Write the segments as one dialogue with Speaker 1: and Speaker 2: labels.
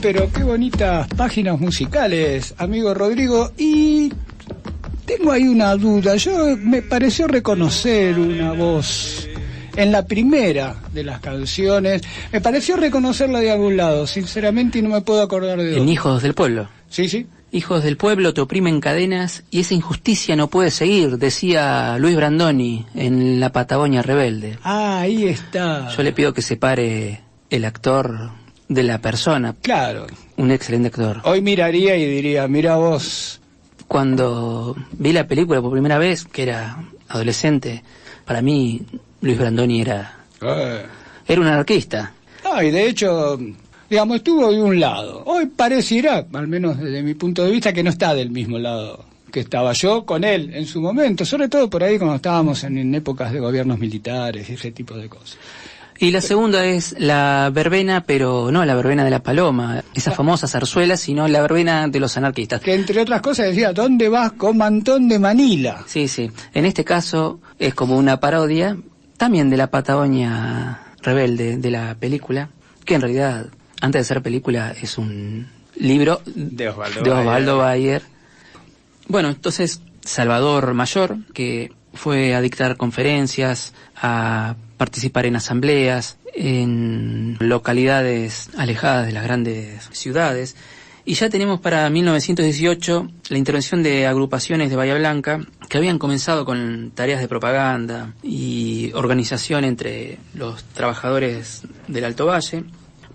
Speaker 1: Pero qué bonitas páginas musicales, amigo Rodrigo. Y tengo ahí una duda. Me pareció reconocer una voz en la primera de las canciones. Me pareció reconocerla de algún lado, sinceramente, y no me puedo acordar de dónde.
Speaker 2: En Hijos del Pueblo.
Speaker 1: Sí, sí.
Speaker 2: Hijos del pueblo te oprimen cadenas y esa injusticia no puede seguir, decía Luis Brandoni en La Patagonia Rebelde.
Speaker 1: Ah, ahí está.
Speaker 2: Yo le pido que separe el actor de la persona.
Speaker 1: Claro.
Speaker 2: Un excelente actor.
Speaker 1: Hoy miraría y diría, mira vos.
Speaker 2: Cuando vi la película por primera vez, que era adolescente, para mí Luis Brandoni era un anarquista.
Speaker 1: No, y de hecho, digamos, estuvo de un lado. Hoy pareciera, al menos desde mi punto de vista, que no está del mismo lado que estaba yo con él en su momento, sobre todo por ahí cuando estábamos en épocas de gobiernos militares y ese tipo de cosas.
Speaker 2: Y la segunda es la verbena, pero no la verbena de la paloma, esa famosa zarzuela, sino la verbena de los anarquistas.
Speaker 1: Que entre otras cosas decía, ¿dónde vas, comandón de Manila?
Speaker 2: Sí, sí. En este caso es como una parodia, también de La Patagonia Rebelde, de la película, que en realidad, antes de ser película, es un libro
Speaker 1: de Osvaldo
Speaker 2: Bayer. Bueno, entonces, Salvador Mayor, que fue a dictar conferencias, a participar en asambleas, en localidades alejadas de las grandes ciudades. Y ya tenemos para 1918 la intervención de agrupaciones de Bahía Blanca que habían comenzado con tareas de propaganda y organización entre los trabajadores del Alto Valle.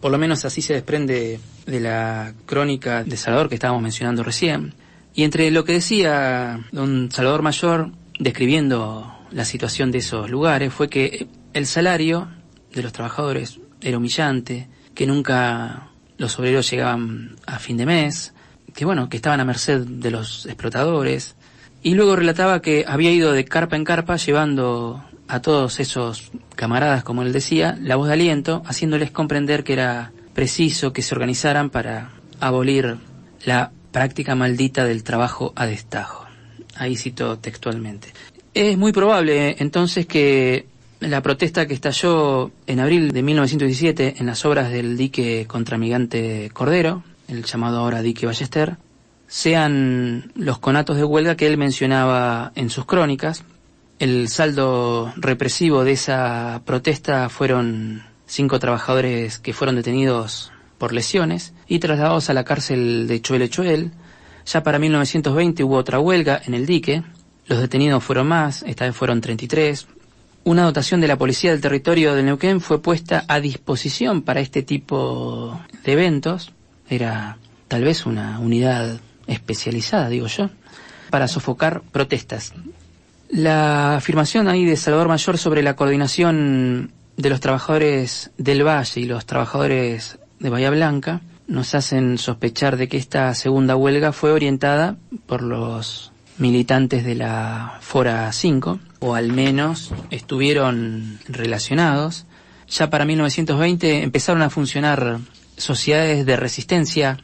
Speaker 2: Por lo menos así se desprende de la crónica de Salvador que estábamos mencionando recién. Y entre lo que decía don Salvador Mayor, describiendo la situación de esos lugares, fue que el salario de los trabajadores era humillante, que nunca los obreros llegaban a fin de mes, que estaban a merced de los explotadores. Y luego relataba que había ido de carpa en carpa llevando a todos esos camaradas, como él decía, la voz de aliento, haciéndoles comprender que era preciso que se organizaran para abolir la práctica maldita del trabajo a destajo. Ahí cito textualmente. Es muy probable entonces que la protesta que estalló en abril de 1917 en las obras del dique contramigante Cordero, el llamado ahora dique Ballester, sean los conatos de huelga que él mencionaba en sus crónicas. El saldo represivo de esa protesta fueron 5 trabajadores que fueron detenidos por lesiones y trasladados a la cárcel de Choel. Ya para 1920 hubo otra huelga en el dique. Los detenidos fueron más, esta vez fueron 33. Una dotación de la policía del territorio de Neuquén fue puesta a disposición para este tipo de eventos. Era tal vez una unidad especializada, digo yo, para sofocar protestas. La afirmación ahí de Salvador Mayor sobre la coordinación de los trabajadores del Valle y los trabajadores de Bahía Blanca nos hacen sospechar de que esta segunda huelga fue orientada por los militantes de la Fora 5, o al menos estuvieron relacionados. Ya para 1920 empezaron a funcionar sociedades de resistencia,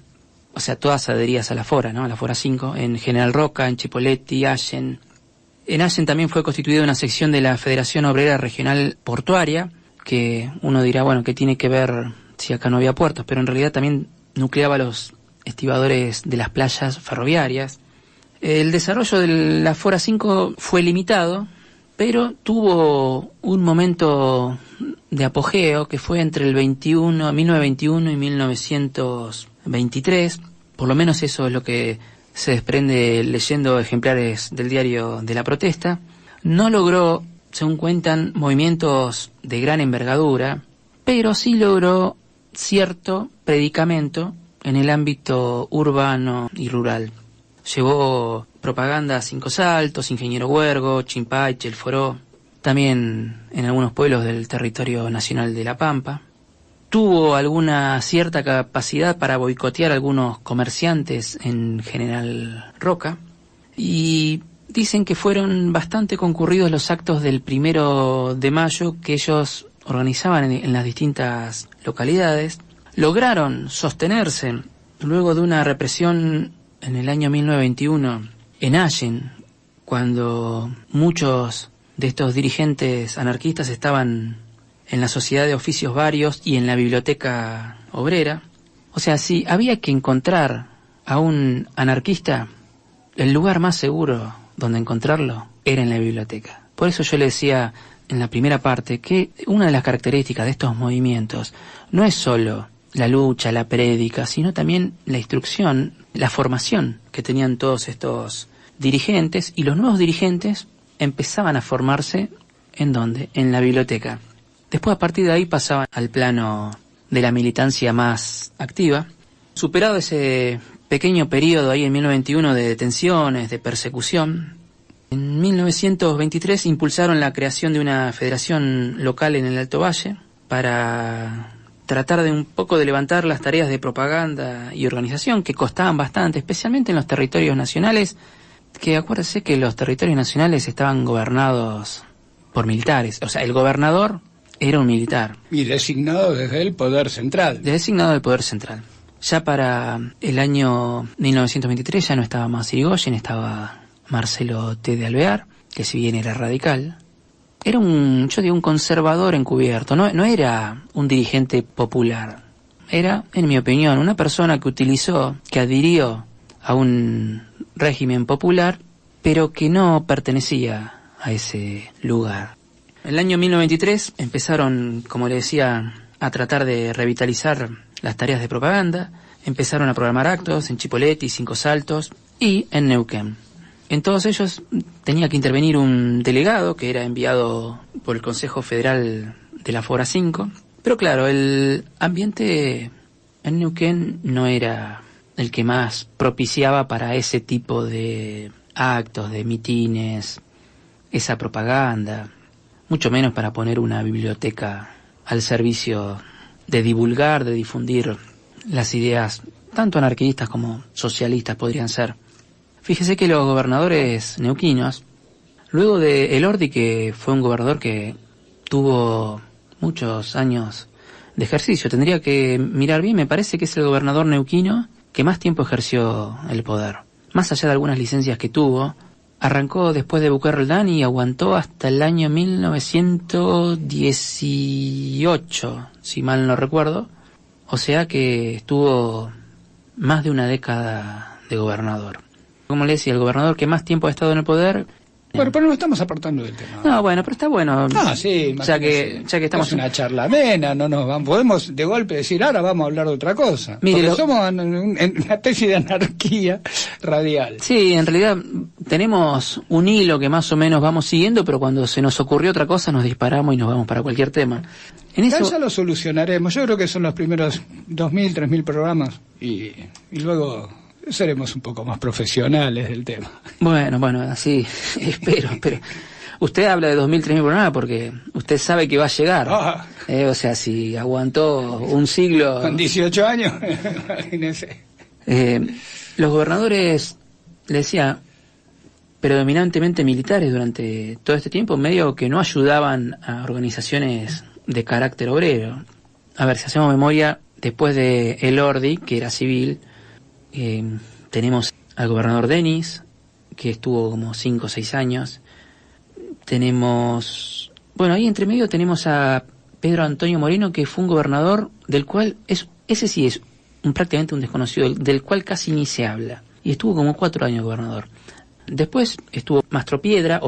Speaker 2: o sea, todas adheridas a la Fora, ¿no? A la Fora 5, en General Roca, en Chipoleti, Allen. En Allen también fue constituida una sección de la Federación Obrera Regional Portuaria, que uno dirá, ¿qué tiene que ver si acá no había puertos? Pero en realidad también nucleaba los estibadores de las playas ferroviarias. El desarrollo de la Fora 5 fue limitado, pero tuvo un momento de apogeo que fue entre el 1921 y 1923. Por lo menos eso es lo que se desprende leyendo ejemplares del diario de la protesta. No logró, según cuentan, movimientos de gran envergadura, pero sí logró cierto predicamento en el ámbito urbano y rural. Llevó propaganda a Cinco Saltos, Ingeniero Huergo, Chimpaiche, El Foró, también en algunos pueblos del territorio nacional de La Pampa. Tuvo alguna cierta capacidad para boicotear a algunos comerciantes en General Roca y dicen que fueron bastante concurridos los actos del 1 de mayo que ellos organizaban en las distintas localidades. Lograron sostenerse luego de una represión en el año 1921 en Allen, cuando muchos de estos dirigentes anarquistas estaban en la Sociedad de Oficios Varios y en la Biblioteca Obrera. O sea, si había que encontrar a un anarquista, el lugar más seguro donde encontrarlo era en la biblioteca. Por eso yo le decía en la primera parte que una de las características de estos movimientos no es solo la lucha, la prédica, sino también la instrucción, la formación que tenían todos estos dirigentes, y los nuevos dirigentes empezaban a formarse ¿en dónde? En la biblioteca. Después, a partir de ahí, pasaban al plano de la militancia más activa. Superado ese pequeño periodo ahí en 1921 de detenciones, de persecución, en 1923 impulsaron la creación de una federación local en el Alto Valle para tratar de un poco de levantar las tareas de propaganda y organización que costaban bastante, especialmente en los territorios nacionales, que acuérdense que los territorios nacionales estaban gobernados por militares. O sea, el gobernador era un militar.
Speaker 1: Y designado desde el Poder Central.
Speaker 2: Designado del Poder Central. Ya para el año 1923 ya no estaba más Irigoyen, estaba Marcelo T. de Alvear, que si bien era radical, era un conservador encubierto, no era un dirigente popular. Era, en mi opinión, una persona que adhirió a un régimen popular, pero que no pertenecía a ese lugar. En el año 1923 empezaron, como le decía, a tratar de revitalizar las tareas de propaganda. Empezaron a programar actos en Chipoleti, Cinco Saltos y en Neuquén. En todos ellos tenía que intervenir un delegado que era enviado por el Consejo Federal de la Fora 5. Pero claro, el ambiente en Neuquén no era el que más propiciaba para ese tipo de actos, de mitines, esa propaganda, mucho menos para poner una biblioteca al servicio de divulgar, de difundir las ideas, tanto anarquistas como socialistas podrían ser. Fíjese que los gobernadores neuquinos, luego de Elordi, que fue un gobernador que tuvo muchos años de ejercicio, tendría que mirar bien, me parece que es el gobernador neuquino que más tiempo ejerció el poder. Más allá de algunas licencias que tuvo, arrancó después de Bucarraldán y aguantó hasta el año 1918, si mal no recuerdo. O sea que estuvo más de una década de gobernador. Como le decía, el gobernador que más tiempo ha estado en el poder.
Speaker 1: Bueno, pero no estamos apartando del tema.
Speaker 2: No, bueno, pero está bueno.
Speaker 1: Ah, sí. Ya que
Speaker 2: estamos...
Speaker 1: Es una charla amena, no nos vamos, podemos de golpe decir, ahora vamos a hablar de otra cosa. Mire, somos en una especie de anarquía radial.
Speaker 2: Sí, en realidad tenemos un hilo que más o menos vamos siguiendo, pero cuando se nos ocurrió otra cosa nos disparamos y nos vamos para cualquier tema. En eso
Speaker 1: ya lo solucionaremos. Yo creo que son los primeros 2.000, 3.000 programas y luego seremos un poco más profesionales del tema.
Speaker 2: Bueno, así espero. Usted habla de 2.000, 3.000 programas porque usted sabe que va a llegar. O sea, si aguantó un siglo...
Speaker 1: Con 18 años, imagínese.
Speaker 2: Los gobernadores, le decía, predominantemente militares durante todo este tiempo, medio que no ayudaban a organizaciones de carácter obrero. A ver, si hacemos memoria, después de Elordi, que era civil, tenemos al gobernador Denis, que estuvo como 5 o 6 años. Tenemos, ahí entre medio tenemos a Pedro Antonio Moreno, que fue un gobernador del cual, ese sí es prácticamente un desconocido, del cual casi ni se habla. Y estuvo como 4 años gobernador. Después estuvo Mastropietra,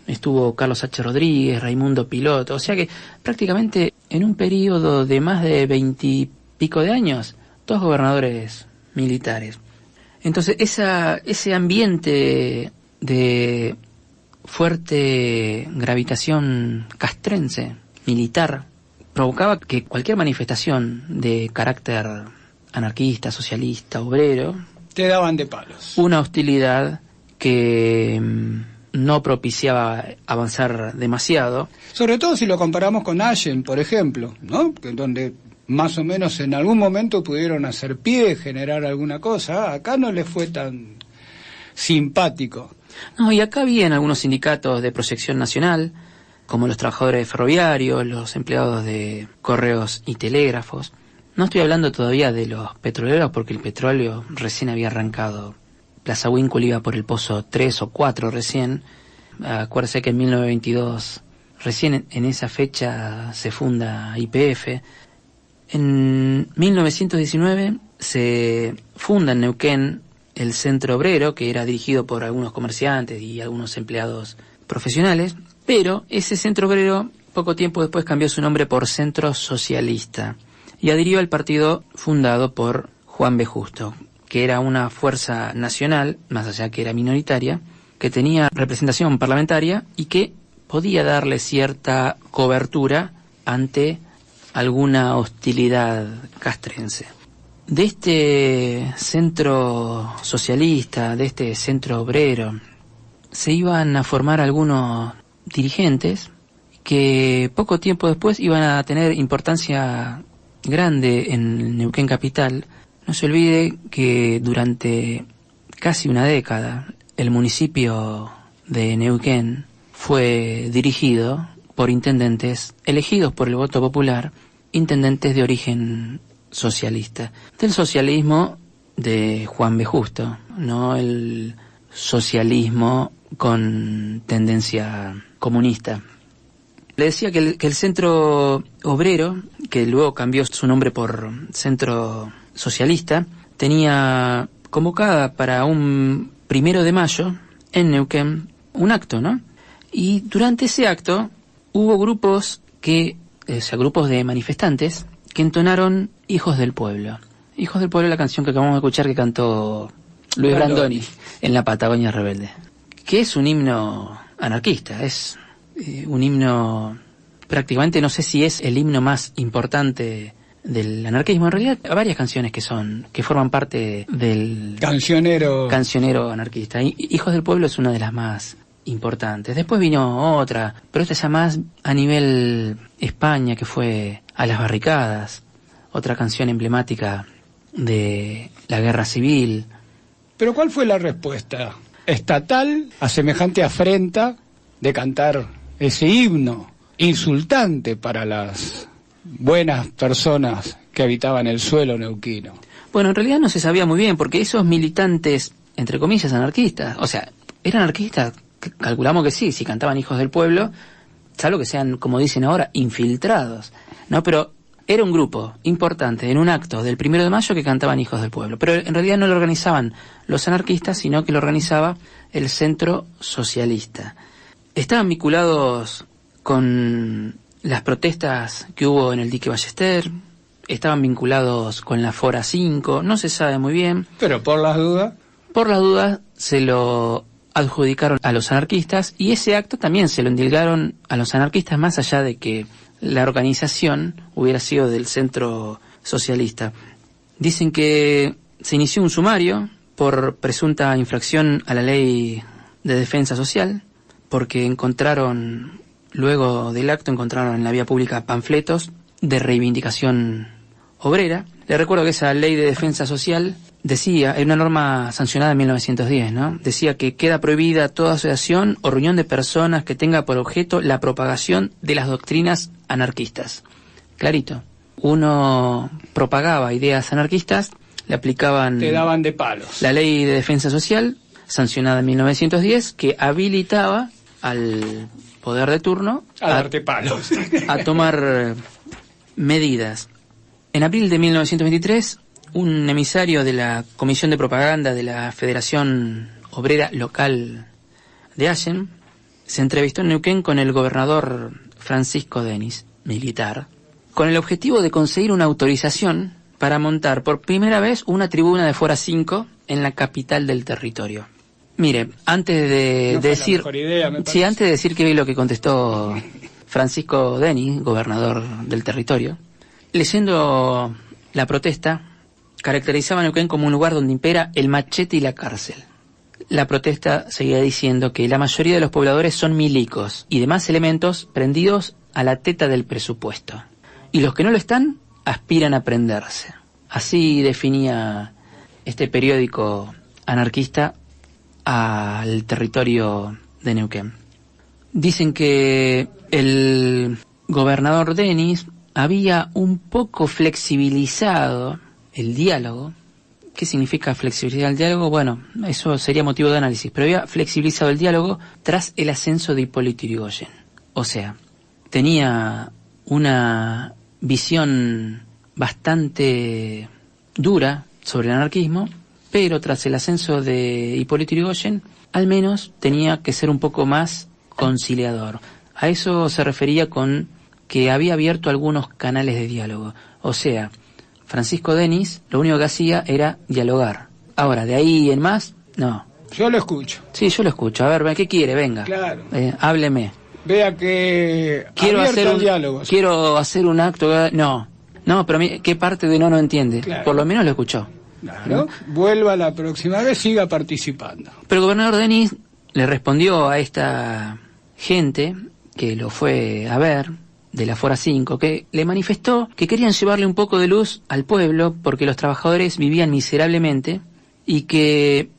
Speaker 2: estuvo Carlos H. Rodríguez, Raimundo Piloto, o sea que prácticamente en un periodo de más de 20 y pico de años, 2 gobernadores militares. Entonces ese ambiente de fuerte gravitación castrense, militar, provocaba que cualquier manifestación de carácter anarquista, socialista, obrero,
Speaker 1: te daban de palos.
Speaker 2: Una hostilidad que no propiciaba avanzar demasiado.
Speaker 1: Sobre todo si lo comparamos con Allen, por ejemplo, ¿no? Donde más o menos en algún momento pudieron hacer pie, generar alguna cosa. Acá no les fue tan simpático.
Speaker 2: No, y acá había algunos sindicatos de proyección nacional, como los trabajadores ferroviarios, los empleados de correos y telégrafos. No estoy hablando todavía de los petroleros, porque el petróleo recién había arrancado. Plaza Winkle iba por el pozo 3 o 4 recién. Acuérdese que en 1922, recién en esa fecha se funda YPF. En 1919 se funda en Neuquén el Centro Obrero, que era dirigido por algunos comerciantes y algunos empleados profesionales, pero ese Centro Obrero poco tiempo después cambió su nombre por Centro Socialista y adhirió al partido fundado por Juan B. Justo, que era una fuerza nacional, más allá que era minoritaria, que tenía representación parlamentaria y que podía darle cierta cobertura ante alguna hostilidad castrense. De este centro socialista, de este centro obrero, se iban a formar algunos dirigentes que poco tiempo después iban a tener importancia grande en Neuquén capital. No se olvide que durante casi una década el municipio de Neuquén fue dirigido por intendentes elegidos por el voto popular, intendentes de origen socialista, del socialismo de Juan B. Justo, no el socialismo con tendencia comunista. Le decía que el Centro Obrero, que luego cambió su nombre por Centro Socialista, tenía convocada para un 1 de mayo en Neuquén un acto, ¿no? Y durante ese acto hubo grupos grupos de manifestantes que entonaron Hijos del Pueblo. Hijos del Pueblo, la canción que acabamos de escuchar que cantó Luis Brandoni en la Patagonia Rebelde, que es un himno anarquista, es un himno prácticamente, no sé si es el himno más importante del anarquismo. En realidad hay varias canciones que forman parte del cancionero anarquista. Hijos del Pueblo es una de las más importantes. Después vino otra, pero esta es ya más a nivel España, que fue A las barricadas, otra canción emblemática de la guerra civil.
Speaker 1: Pero ¿cuál fue la respuesta estatal a semejante afrenta de cantar ese himno insultante para las buenas personas que habitaban el suelo neuquino?
Speaker 2: Bueno, en realidad no se sabía muy bien, porque esos militantes, entre comillas, anarquistas, o sea, eran anarquistas, calculamos que sí, si cantaban Hijos del Pueblo, salvo que sean, como dicen ahora, infiltrados, ¿no? Pero era un grupo importante en un acto del 1 de mayo que cantaban Hijos del Pueblo, pero en realidad no lo organizaban los anarquistas, sino que lo organizaba el Centro Socialista. Estaban vinculados con las protestas que hubo en el dique Ballester, estaban vinculados con la Fora 5, no se sabe muy bien.
Speaker 1: Pero por las dudas se lo adjudicaron a los anarquistas, y ese acto también se lo endilgaron a los anarquistas, más allá de que la organización hubiera sido del Centro Socialista. Dicen que se inició un sumario por presunta infracción a la ley de defensa social, porque luego del acto encontraron en la vía pública panfletos de reivindicación obrera. Le recuerdo que esa ley de defensa social decía, era una norma sancionada en 1910, ¿no? Decía que queda prohibida toda asociación o reunión de personas que tenga por objeto la propagación de las doctrinas anarquistas. Clarito. Uno propagaba ideas anarquistas, le aplicaban... Te daban de palos.
Speaker 2: La ley de defensa social, sancionada en 1910, que habilitaba al poder de turno
Speaker 1: a darte palos,
Speaker 2: a tomar medidas. En abril de 1923, un emisario de la Comisión de Propaganda de la Federación Obrera Local de Allen se entrevistó en Neuquén con el gobernador Francisco Denis, militar, con el objetivo de conseguir una autorización para montar por primera vez una tribuna de Fora 5 en la capital del territorio. Mire, antes de decir qué es lo que contestó Francisco Denis, gobernador del territorio, leyendo la protesta, caracterizaba a Neuquén como un lugar donde impera el machete y la cárcel. La protesta seguía diciendo que la mayoría de los pobladores son milicos y demás elementos prendidos a la teta del presupuesto, y los que no lo están aspiran a prenderse. Así definía este periódico anarquista al territorio de Neuquén. Dicen que el gobernador Denis había un poco flexibilizado el diálogo. ¿Qué significa flexibilizar el diálogo? Bueno, eso sería motivo de análisis, pero había flexibilizado el diálogo tras el ascenso de Hipólito Yrigoyen. O sea, tenía una visión bastante dura sobre el anarquismo, pero tras el ascenso de Hipólito Yrigoyen, al menos tenía que ser un poco más conciliador. A eso se refería con que había abierto algunos canales de diálogo. O sea, Francisco Denis lo único que hacía era dialogar. Ahora, de ahí en más, no.
Speaker 1: Yo lo escucho.
Speaker 2: Sí, yo lo escucho. A ver, ¿qué quiere? Venga.
Speaker 1: Claro.
Speaker 2: Hábleme.
Speaker 1: Vea que
Speaker 2: Quiero hacer un
Speaker 1: diálogo.
Speaker 2: Quiero hacer un acto. No, pero ¿qué parte de no entiende?
Speaker 1: Claro.
Speaker 2: Por lo menos lo escuchó.
Speaker 1: Claro. Vuelva la próxima vez, siga participando.
Speaker 2: Pero el gobernador Denis le respondió a esta gente que lo fue a ver de la Fora 5, que le manifestó que querían llevarle un poco de luz al pueblo porque los trabajadores vivían miserablemente y que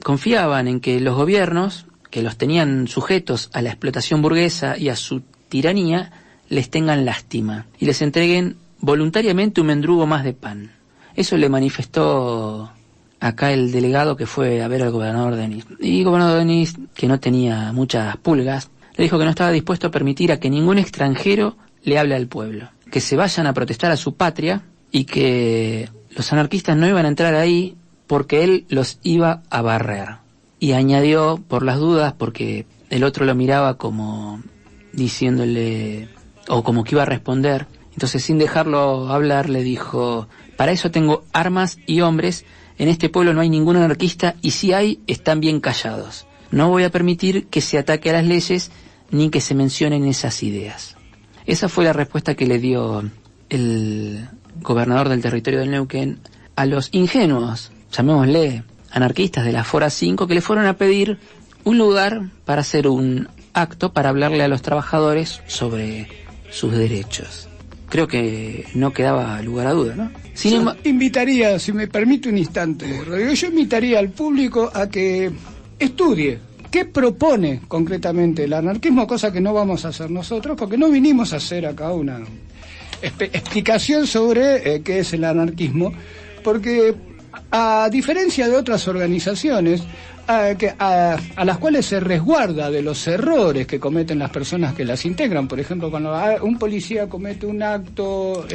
Speaker 2: confiaban en que los gobiernos, que los tenían sujetos a la explotación burguesa y a su tiranía, les tengan lástima y les entreguen voluntariamente un mendrugo más de pan. Eso le manifestó acá el delegado que fue a ver al gobernador Denis. Y el gobernador Denis, que no tenía muchas pulgas, le dijo que no estaba dispuesto a permitir a que ningún extranjero le hable al pueblo, que se vayan a protestar a su patria y que los anarquistas no iban a entrar ahí porque él los iba a barrer. Y añadió, por las dudas, porque el otro lo miraba como diciéndole, o como que iba a responder, entonces sin dejarlo hablar le dijo: para eso tengo armas y hombres, en este pueblo no hay ningún anarquista y si hay, están bien callados. No voy a permitir que se ataque a las leyes ni que se mencionen esas ideas. Esa fue la respuesta que le dio el gobernador del territorio del Neuquén a los ingenuos, llamémosle anarquistas de la Fora 5, que le fueron a pedir un lugar para hacer un acto para hablarle a los trabajadores sobre sus derechos. Creo que no quedaba lugar a duda, ¿no?
Speaker 1: Invitaría, si me permite un instante, Rodrigo, yo invitaría al público a que estudie qué propone concretamente el anarquismo, cosa que no vamos a hacer nosotros, porque no vinimos a hacer acá una explicación sobre qué es el anarquismo, porque a diferencia de otras organizaciones a las cuales se resguarda de los errores que cometen las personas que las integran, por ejemplo, cuando un policía comete un acto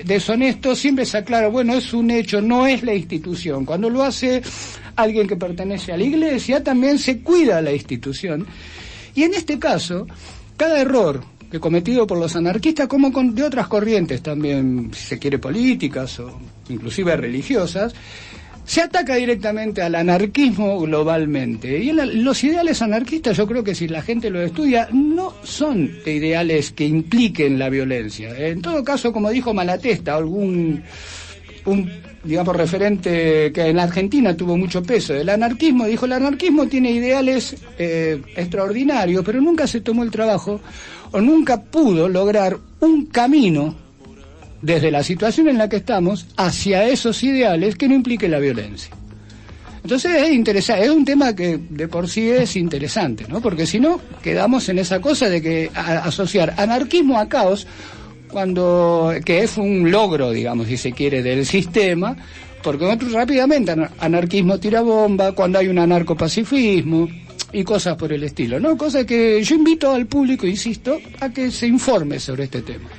Speaker 1: deshonesto, siempre se aclara, bueno, es un hecho, no es la institución. Cuando lo hace alguien que pertenece a la iglesia, también se cuida la institución. Y en este caso, cada error que cometido por los anarquistas, como de otras corrientes también, si se quiere, políticas o inclusive religiosas, se ataca directamente al anarquismo globalmente. Y los ideales anarquistas, yo creo que si la gente lo estudia, no son ideales que impliquen la violencia. En todo caso, como dijo Malatesta, algún digamos, referente que en Argentina tuvo mucho peso del anarquismo, dijo: el anarquismo tiene ideales extraordinarios, pero nunca se tomó el trabajo o nunca pudo lograr un camino desde la situación en la que estamos hacia esos ideales que no implique la violencia. Entonces es interesante, es un tema que de por sí es interesante, ¿no? Porque si no, quedamos en esa cosa de que asociar anarquismo a caos, que es un logro, digamos, si se quiere, del sistema, porque nosotros rápidamente anarquismo tira bomba, cuando hay un anarcopacifismo y cosas por el estilo, ¿no? Cosas que yo invito al público, insisto, a que se informe sobre este tema.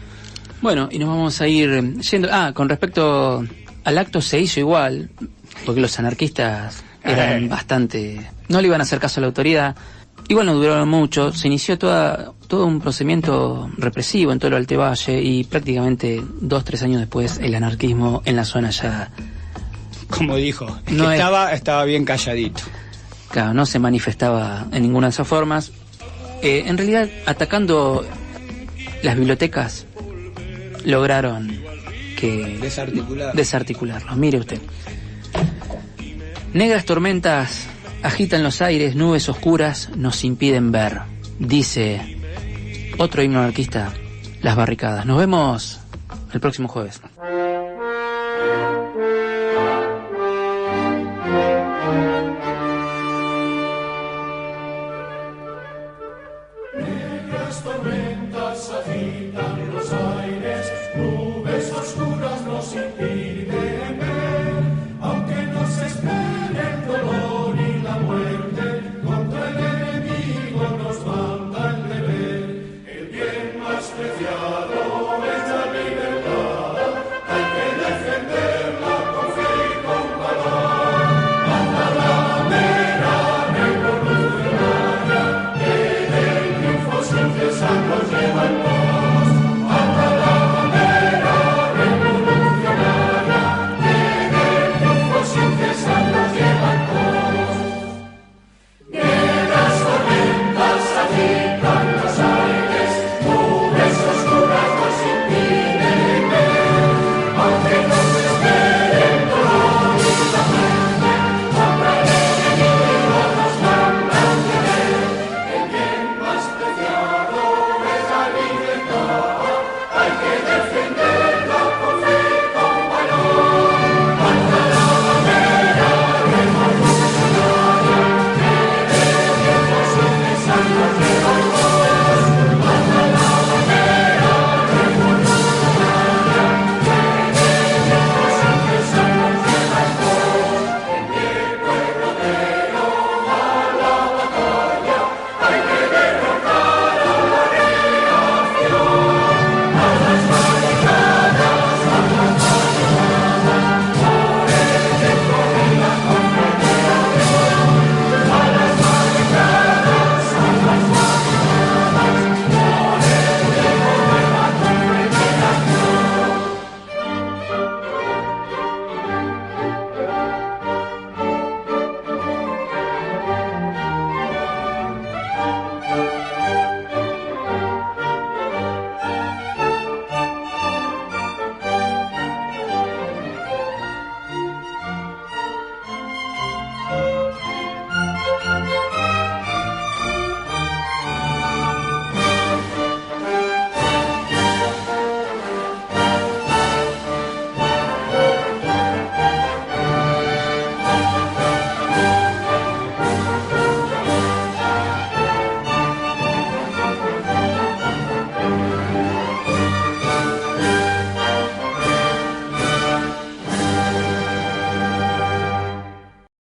Speaker 2: Bueno, y nos vamos a ir yendo. Con respecto al acto, se hizo igual, porque los anarquistas eran bastante... no le iban a hacer caso a la autoridad. Igual no duraron mucho, se inició todo un procedimiento represivo en todo el Alto Valle y prácticamente 2-3 años después el anarquismo en la zona ya...
Speaker 1: Como dijo,
Speaker 2: no
Speaker 1: estaba bien calladito.
Speaker 2: Claro, no se manifestaba en ninguna de esas formas. En realidad, atacando las bibliotecas, lograron que desarticularlos. Mire usted. Negras tormentas agitan los aires, nubes oscuras nos impiden ver. Dice otro himno anarquista, Las Barricadas. Nos vemos el próximo jueves.